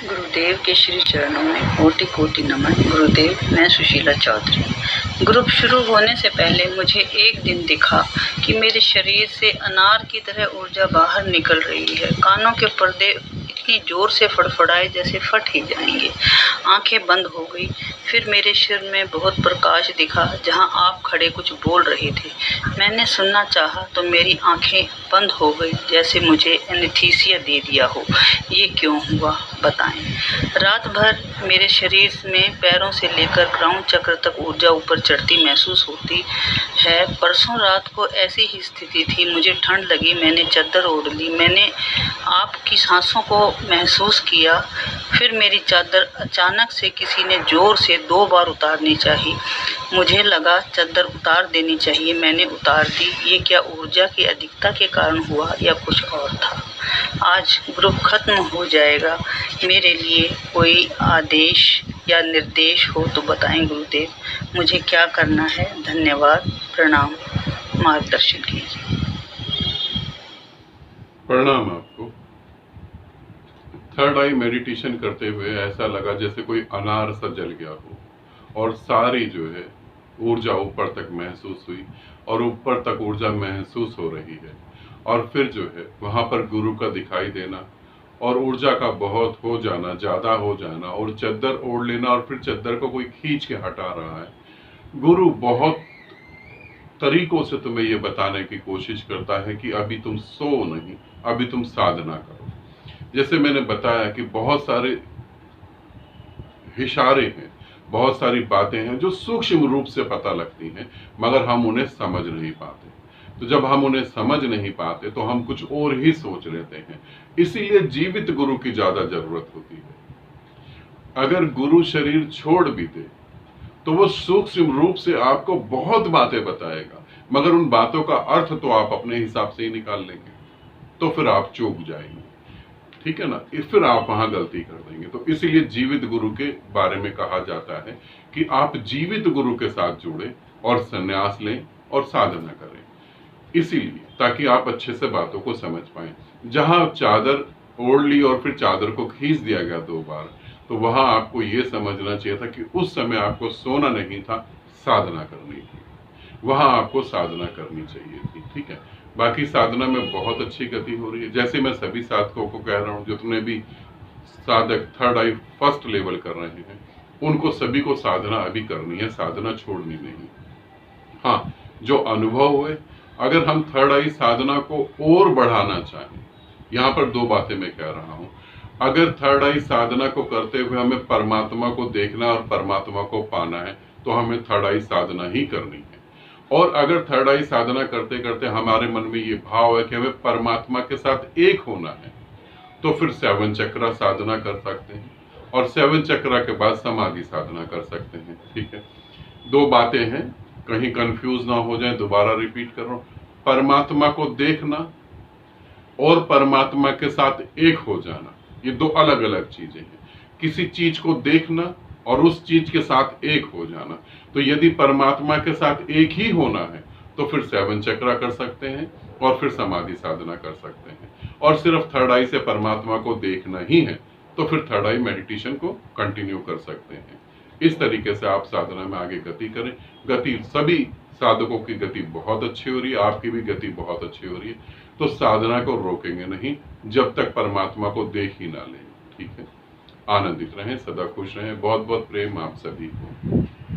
गुरुदेव के श्री चरणों में कोटि कोटि नमन। गुरुदेव, मैं सुशीला चौधरी। ग्रुप शुरू होने से पहले मुझे एक दिन दिखा कि मेरे शरीर से अनार की तरह ऊर्जा बाहर निकल रही है। कानों के पर्दे इतनी जोर से फड़फड़ाए जैसे फट ही जाएंगे। आंखें बंद हो गई। फिर मेरे सिर में बहुत प्रकाश दिखा जहां आप खड़े कुछ बोल रहे थे। मैंने सुनना चाहा तो मेरी आंखें बंद हो गई, जैसे मुझे एनेस्थीसिया दे दिया हो। ये क्यों हुआ, बताएं। रात भर मेरे शरीर में पैरों से लेकर क्राउन चक्र तक ऊर्जा ऊपर चढ़ती महसूस होती है। परसों रात को ऐसी ही स्थिति थी। मुझे ठंड लगी, मैंने चादर ओढ़ ली। मैंने आपकी सांसों को महसूस किया। फिर मेरी चादर अचानक से किसी ने जोर से 2 बार उतारनी चाहिए। मुझे लगा चादर उतार देनी चाहिए। मैंने उतार दी। ये क्या ऊर्जा की अधिकता के कारण हुआ या कुछ और था? आज ग्रुप खत्म हो जाएगा। मेरे लिए कोई आदेश या निर्देश हो तो बताएं गुरुदेव। मुझे क्या करना है? धन्यवाद, प्रणाम, मार्गदर्शन कीजिए। प्रणाम आपको। थर्ड आई मेडिटेशन करते हुए ऐसा लगा जैसे कोई अनार सा जल गया हो और सारी जो है ऊर्जा ऊपर तक महसूस हुई और ऊपर तक ऊर्जा महसूस हो रही है। और फिर जो है वहां पर गुरु का दिखाई देना और ऊर्जा का बहुत हो जाना, ज्यादा हो जाना और चद्दर ओढ़ लेना और फिर चद्दर को कोई खींच के हटा रहा है। गुरु बहुत तरीकों से तुम्हें ये बताने की कोशिश करता है कि अभी तुम सो नहीं, अभी तुम साधना करो। जैसे मैंने बताया कि बहुत सारे इशारे हैं, बहुत सारी बातें हैं जो सूक्ष्म रूप से पता लगती हैं, मगर हम उन्हें समझ नहीं पाते। तो जब हम उन्हें समझ नहीं पाते तो हम कुछ और ही सोच लेते हैं। इसीलिए जीवित गुरु की ज्यादा जरूरत होती है। अगर गुरु शरीर छोड़ भी दे तो वो सूक्ष्म रूप से आपको बहुत बातें बताएगा, मगर उन बातों का अर्थ तो आप अपने हिसाब से ही निकाल लेंगे, तो फिर आप चूक जाएंगे। ठीक है ना? फिर आप वहां गलती कर देंगे। तो इसीलिए जीवित गुरु के बारे में कहा जाता है कि आप जीवित गुरु के साथ जुड़े और संन्यास लें और साधना करें, इसीलिए ताकि आप अच्छे से बातों को समझ पाए। जहां चादर ओढ़ ली और फिर चादर को खींच दिया गया 2 बार, तो वहां आपको यह समझना चाहिए था कि उस समय आपको सोना नहीं था, साधना करनी थी। वहां आपको साधना करनी चाहिए थी। ठीक है? बाकी साधना में बहुत अच्छी गति हो रही है। जैसे मैं सभी साधकों को कह रहा हूं, जो तुमने भी साधक थर्ड आई फर्स्ट लेवल कर रहे हैं, उनको सभी को साधना अभी करनी है, साधना छोड़नी नहीं। हाँ, जो अनुभव हुए, अगर हम थर्ड आई साधना को और बढ़ाना चाहें, यहाँ पर 2 बातें मैं कह रहा हूं। अगर थर्ड आई साधना को करते हुए हमें परमात्मा को देखना और परमात्मा को पाना है, तो हमें थर्ड आई साधना ही करनी है। और अगर थर्ड आई साधना करते करते हमारे मन में ये भाव है कि हमें परमात्मा के साथ एक होना है, तो फिर 7 चक्रा साधना कर सकते हैं और 7 चक्रा के बाद समाधि साधना कर सकते हैं। ठीक है? 2 बातें हैं, कहीं कंफ्यूज ना हो जाए, दोबारा रिपीट कर रहा हूं। परमात्मा को देखना और परमात्मा के साथ एक हो जाना, ये 2 अलग अलग चीजें हैं। किसी चीज को देखना और उस चीज के साथ एक हो जाना। तो यदि परमात्मा के साथ एक ही होना है तो फिर 7 चक्रा कर सकते हैं और फिर समाधि साधना कर सकते हैं। और सिर्फ थर्ड आई से परमात्मा को देखना ही है तो फिर थर्ड आई मेडिटेशन को कंटिन्यू कर सकते हैं। इस तरीके से आप साधना में आगे गति करें। गति सभी साधकों की गति बहुत अच्छी हो रही है, आपकी भी गति बहुत अच्छी हो रही है। तो साधना को रोकेंगे नहीं जब तक परमात्मा को देख ही ना लें। ठीक है? आनंदित रहें, सदा खुश रहें। बहुत बहुत प्रेम आप सभी को।